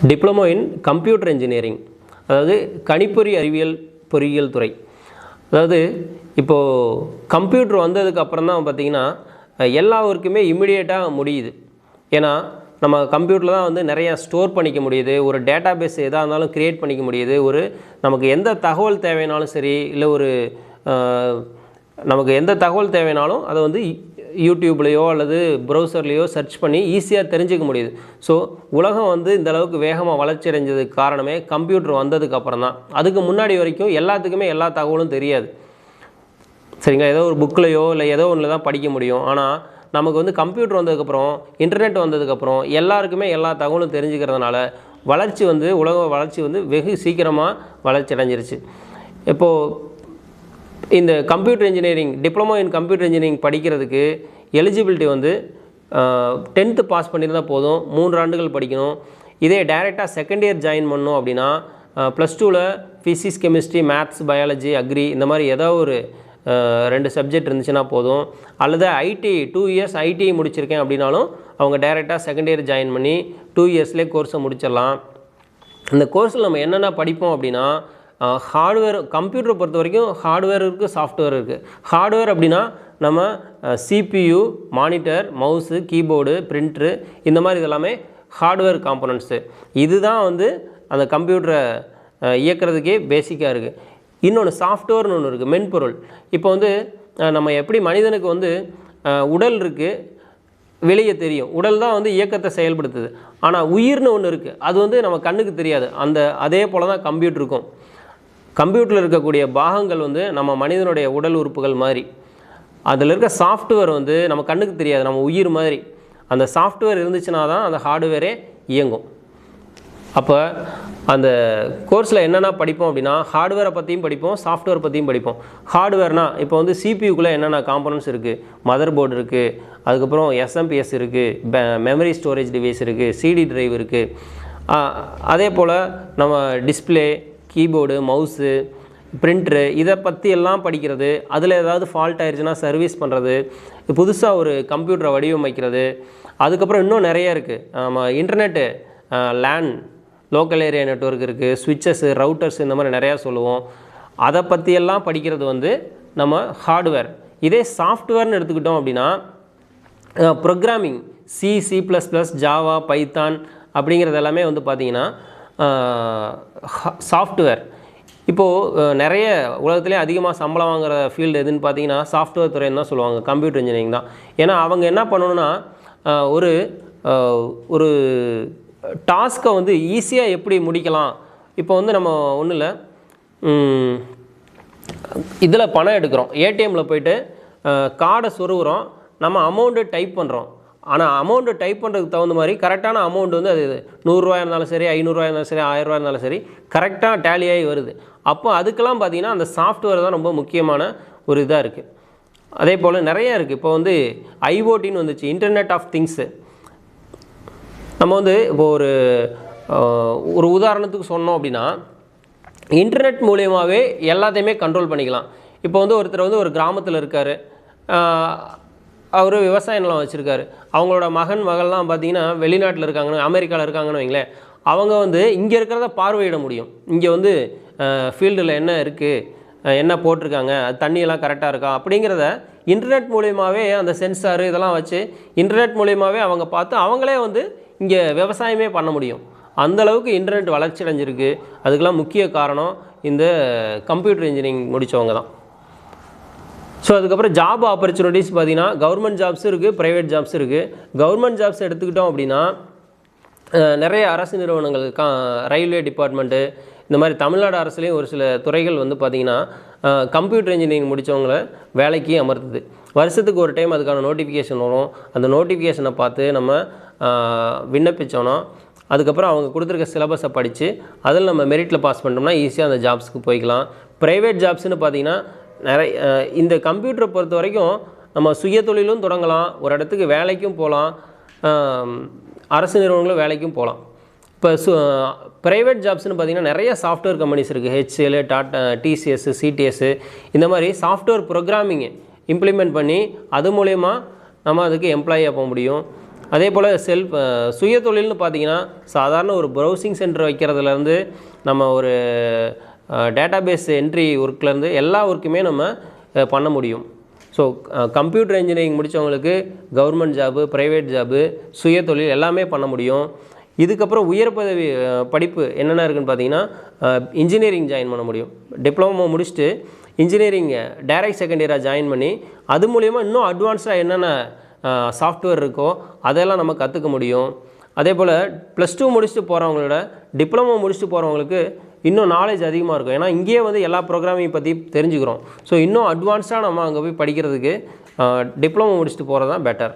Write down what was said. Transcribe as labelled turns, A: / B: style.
A: Diploma in computer engineering, அதாவது கணிப்பொறி அறிவியல் பொறியியல் துறை. அதாவது இப்போது கம்ப்யூட்டர் வந்ததுக்கு அப்புறம் தான் பார்த்திங்கன்னா எல்லா ஒர்க்குமே இம்மிடியேட்டாக முடியுது. ஏன்னா நம்ம கம்ப்யூட்டரில் தான் வந்து நிறையா ஸ்டோர் பண்ணிக்க முடியுது, ஒரு டேட்டா பேஸ் எதாக இருந்தாலும் க்ரியேட் பண்ணிக்க முடியுது. நமக்கு எந்த தகவல் தேவைனாலும் சரி, இல்லை நமக்கு எந்த தகவல் தேவைனாலும் அதை வந்து யூடியூப்லேயோ அல்லது ப்ரௌசர்லேயோ சர்ச் பண்ணி ஈஸியாக தெரிஞ்சுக்க முடியுது. ஸோ உலகம் வந்து இந்த அளவுக்கு வேகமாக வளர்ச்சி அடைஞ்சதுக்கு காரணமே கம்ப்யூட்டர் வந்ததுக்கு அப்புறம் தான். அதுக்கு முன்னாடி வரைக்கும் எல்லாத்துக்குமே எல்லா தகவலும் தெரியாது. சரிங்களா? ஏதோ ஒரு புக்லையோ இல்லை ஏதோ ஒன்றில் தான் படிக்க முடியும். ஆனால் நமக்கு வந்து கம்ப்யூட்டர் வந்ததுக்கப்புறம், இன்டர்நெட் வந்ததுக்கப்புறம் எல்லாருக்குமே எல்லா தகவலும் தெரிஞ்சுக்கிறதுனால உலக வளர்ச்சி வந்து வெகு சீக்கிரமாக வளர்ச்சி அடைஞ்சிருச்சு. இப்போது இந்த computer engineering, diploma in computer engineering படிக்கிறதுக்கு எலிஜிபிலிட்டி வந்து 10th பாஸ் பண்ணியிருந்தால் போதும், 3 ஆண்டுகள் படிக்கணும். இதே டைரெக்டாக செகண்ட் இயர் ஜாயின் பண்ணணும் அப்படின்னா +2ல் physics, chemistry, maths, biology, agri இந்த மாதிரி ஏதோ ஒரு 2 சப்ஜெக்ட் இருந்துச்சுன்னா போதும். அல்லது ஐடி 2 இயர்ஸ் ஐடிஐ முடிச்சிருக்கேன் அப்படின்னாலும் அவங்க டைரெக்டாக செகண்ட் இயர் ஜாயின் பண்ணி 2 இயர்ஸ்லேயே கோர்ஸை முடிச்சிடலாம். இந்த கோர்ஸில் நம்ம என்னென்ன படிப்போம் அப்படின்னா, ஹார்ட்வேர், கம்ப்யூட்டரை பொறுத்த வரைக்கும் ஹார்ட்வேர் இருக்குது, சாஃப்ட்வேர் இருக்குது. ஹார்ட்வேர் அப்படின்னா நம்ம CPU, மானிட்டர், மவுஸு, கீபோர்டு, பிரிண்ட்ரு, இந்த மாதிரி இதெல்லாமே ஹார்ட்வேர் காம்போனன்ட்ஸு. இதுதான் வந்து அந்த கம்ப்யூட்டரை இயக்கிறதுக்கே பேசிக்காக இருக்குது. இன்னொன்று சாஃப்ட்வேர்னு ஒன்று இருக்குது, மென்பொருள். இப்போ வந்து நம்ம எப்படி மனிதனுக்கு வந்து உடல் இருக்குது, வெளியே தெரியும், உடல் தான் வந்து இயக்கத்தை செயல்படுத்துது. ஆனால் உயிர்னு ஒன்று இருக்குது, அது வந்து நம்ம கண்ணுக்கு தெரியாது. அதே போல் தான் கம்ப்யூட்டருக்கும். கம்ப்யூட்டரில் இருக்கக்கூடிய பாகங்கள் வந்து நம்ம மனிதனுடைய உடல் உறுப்புகள் மாதிரி. அதில் இருக்க சாஃப்ட்வேர் வந்து நம்ம கண்ணுக்கு தெரியாது, நம்ம உயிர் மாதிரி. அந்த சாஃப்ட்வேர் இருந்துச்சுன்னா தான் அந்த ஹார்ட்வேரே இயங்கும். அப்போ அந்த கோர்ஸில் என்னென்ன படிப்போம் அப்படின்னா, ஹார்ட்வேரை பற்றியும் படிப்போம், சாஃப்ட்வேர் பற்றியும் படிப்போம். ஹார்ட்வேர்னால் இப்போ வந்து CPUக்குள்ளே என்னென்ன காம்போனன்ட்ஸ் இருக்குது, மதர் போர்டு இருக்குது, அதுக்கப்புறம் SMPS இருக்குது, மெமரி ஸ்டோரேஜ் டிவைஸ் இருக்குது, CD டிரைவ் இருக்குது. அதே போல் நம்ம டிஸ்பிளே, கீபோர்டு, மவுஸு, பிரிண்ட்ரு, இதை பற்றி எல்லாம் படிக்கிறது. அதில் ஏதாவது ஃபால்ட் ஆயிடுச்சுன்னா சர்வீஸ் பண்ணுறது, புதுசாக ஒரு கம்ப்யூட்டரை வடிவமைக்கிறது. அதுக்கப்புறம் இன்னும் நிறைய இருக்குது. நம்ம internet, LAN, local area network இருக்குது, ஸ்விட்சஸ்ஸு, ரவுட்டர்ஸ், இந்த மாதிரி நிறையா சொல்லுவோம். அதை பற்றியெல்லாம் படிக்கிறது வந்து நம்ம ஹார்ட்வேர். இதே சாஃப்ட்வேர்னு எடுத்துக்கிட்டோம் அப்படின்னா ப்ரோக்ராமிங், C++, ஜாவா, பைத்தான் அப்படிங்கிறது எல்லாமே வந்து பார்த்திங்கன்னா சாஃப்ட்வேர். இப்போது நிறைய உலகத்துலேயே அதிகமாக சம்பளம் வாங்குகிற ஃபீல்டு எதுன்னு பார்த்தீங்கன்னா சாஃப்ட்வேர் துறைன்னு தான் சொல்லுவாங்க, கம்ப்யூட்டர் இன்ஜினியரிங் தான். ஏன்னா அவங்க என்ன பண்ணணுன்னா ஒரு டாஸ்க்கை வந்து ஈஸியாக எப்படி முடிக்கலாம். இப்போ வந்து நம்ம ஒன்றும் இல்லை, இதில் பணம் எடுக்கிறோம், ஏடிஎம்மில் போய்ட்டு கார்டை சொருகிறோம், நம்ம அமௌண்ட்டு டைப் பண்ணுறோம். ஆனால் அமௌண்ட்டு டைப் பண்ணுறதுக்கு தகுந்த மாதிரி கரெக்டான அமௌண்ட் வந்து அது 100 ரூபா இருந்தாலும் சரி, 500 ரூபா இருந்தாலும் சரி, 1000 ரூபா இருந்தாலும் சரி, கரெக்டாக டேலியாகி வருது. அப்போ அதுக்கெல்லாம் பார்த்திங்கன்னா அந்த சாஃப்ட்வேர் தான் ரொம்ப முக்கியமான ஒரு இதாக இருக்குது. அதே போல் நிறையா இருக்குது. இப்போ வந்து IoTன்னு வந்துச்சு, இன்டர்நெட் ஆஃப் திங்ஸு. நம்ம வந்து இப்போ ஒரு உதாரணத்துக்கு சொன்னோம் அப்படின்னா, இன்டர்நெட் மூலியமாகவே எல்லாத்தையுமே கண்ட்ரோல் பண்ணிக்கலாம். இப்போ வந்து ஒருத்தர் வந்து ஒரு கிராமத்தில் இருக்கார், அவர் விவசாய நிலம் வச்சுருக்காரு. அவங்களோட மகள்லாம் பார்த்திங்கன்னா வெளிநாட்டில் இருக்காங்கன்னு, அமெரிக்காவில் இருக்காங்கன்னு வைங்களேன். அவங்க வந்து இங்கே இருக்கிறத பார்வையிட முடியும். இங்கே வந்து ஃபீல்டில் என்ன இருக்குது, என்ன போட்டிருக்காங்க, அது தண்ணியெல்லாம் கரெக்டாக இருக்கா அப்படிங்கிறத இன்டர்நெட் மூலியமாகவே, அந்த சென்சாரு இதெல்லாம் வச்சு இன்டர்நெட் மூலியமாகவே அவங்க பார்த்து அவங்களே வந்து இங்கே விவசாயமே பண்ண முடியும். அந்தளவுக்கு இன்டர்நெட் வளர்ச்சி அடைஞ்சிருக்கு. அதுக்கெல்லாம் முக்கிய காரணம் இந்த கம்ப்யூட்டர் இன்ஜினியரிங் முடித்தவங்க தான். ஸோ அதுக்கப்புறம் ஜாப் ஆப்பர்ச்சுனிட்டிஸ் பார்த்திங்கன்னா கவர்மெண்ட் ஜாப்ஸும் இருக்குது, ப்ரைவேட் ஜாப்ஸும் இருக்குது. கவர்மெண்ட் ஜாப்ஸ் எடுத்துக்கிட்டோம் அப்படின்னா நிறைய அரசு நிறுவனங்கள், ரயில்வே டிபார்ட்மெண்ட்டு, இந்த மாதிரி தமிழ்நாடு அரசுலேயும் ஒரு சில துறைகள் வந்து பார்த்திங்கன்னா கம்ப்யூட்டர் இன்ஜினியரிங் முடித்தவங்கள வேலைக்கு அமர்த்துது. வருஷத்துக்கு ஒரு டைம் அதுக்கான நோட்டிஃபிகேஷன் வரும். அந்த நோட்டிஃபிகேஷனை பார்த்து நம்ம விண்ணப்பித்தோன்னா அதுக்கப்புறம் அவங்க கொடுத்துருக்க சிலபஸை படித்து அதில் நம்ம மெரிட்டில் பாஸ் பண்ணிட்டோம்னா ஈஸியாக அந்த ஜாப்ஸுக்கு போய்க்கலாம். ப்ரைவேட் ஜாப்ஸ்னு பார்த்திங்கன்னா இந்த கம்ப்யூட்டரை பொறுத்த வரைக்கும் நம்ம சுய தொழிலும் தொடங்கலாம், ஒரு இடத்துக்கு வேலைக்கும் போகலாம், அரசு நிறுவனங்களும் வேலைக்கும் போகலாம். இப்போ ப்ரைவேட் ஜாப்ஸ்னு பார்த்திங்கன்னா நிறைய சாஃப்ட்வேர் கம்பெனிஸ் இருக்குது. HCL, TCS, CTS, இந்த மாதிரி சாஃப்ட்வேர் ப்ரோக்ராமிங்கை இம்ப்ளிமெண்ட் பண்ணி அது மூலயமா நம்ம அதுக்கு எம்ப்ளாயியாக போக முடியும். அதே போல் சுய தொழில்னு பார்த்தீங்கன்னா சாதாரண ஒரு ப்ரௌசிங் சென்டர் வைக்கிறதுலேருந்து நம்ம ஒரு டேட்டாபேஸ் என்ட்ரி ஒர்க்லேருந்து எல்லா ஒர்க்குமே நம்ம பண்ண முடியும். ஸோ கம்ப்யூட்டர் இன்ஜினியரிங் முடித்தவங்களுக்கு கவர்மெண்ட் ஜாபு, ப்ரைவேட் ஜாபு, சுய தொழில் எல்லாமே பண்ண முடியும். இதுக்கப்புறம் உயர் பதவி படிப்பு என்னென்ன இருக்குதுன்னு பார்த்தீங்கன்னா இன்ஜினியரிங் ஜாயின் பண்ண முடியும். டிப்ளமோ முடிச்சுட்டு இன்ஜினியரிங் டைரக்ட் செகண்ட் இயராக ஜாயின் பண்ணி அது மூலயமா இன்னும் அட்வான்ஸ்டாக என்னென்ன சாஃப்ட்வேர் இருக்கோ அதெல்லாம் நம்ம கற்றுக்க முடியும். அதே போல் +2 முடிச்சுட்டு போகிறவங்களோட டிப்ளமோ முடிச்சுட்டு போகிறவங்களுக்கு இன்னும் நாலேஜ் அதிகமாக இருக்கும். ஏன்னா இங்கேயே வந்து எல்லா ப்ரோக்ராமிங் பற்றி தெரிஞ்சுக்கிறோம். ஸோ இன்னும் அட்வான்ஸாக நம்ம அங்கே போய் படிக்கிறதுக்கு டிப்ளமோ முடிச்சுட்டு போகிறது தான் பெட்டர்.